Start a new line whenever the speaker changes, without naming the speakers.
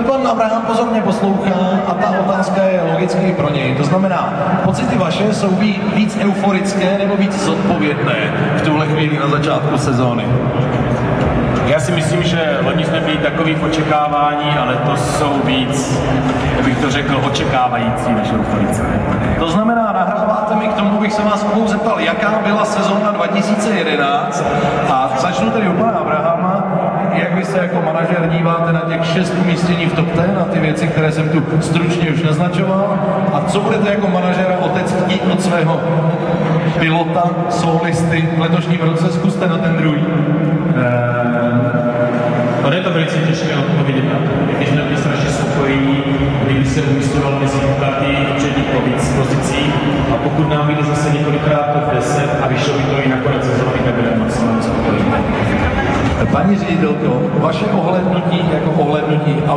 Pan Abraham pozorně poslouchá a ta otázka je logicky pro něj. To znamená, pocity vaše jsou víc euforické nebo víc zodpovědné v tuhle chvíli na začátku sezóny?
Já si myslím, že loni jsme byli takový v očekávání, ale to jsou víc, jak bych to řekl, očekávající než euforické.
To znamená, nahráváte mi k tomu, bych se vás obou zeptal, jaká byla sezóna 2011 a začnu tedy u pana Abrahama. Jak vy se jako manažer díváte na těch 6 umístění v top 10, na ty věci, které jsem tu stručně už naznačoval? A co budete jako manažera otec chtít od svého pilota, solisty v letošním roce? Zkuste na ten druhý.
Je to velice těžké odpovědět na to. My jsme byli strašně spokojení, kdyby se umístěval mezi karty včetně po víc pozicích a pokud nám vyjde zase několikrát top 10 a vyšlo by to i nakonec sezóny, tak budeme maximálně spokojení.
Paní ředitelko, vaše ohlédnutí jako ohlédnutí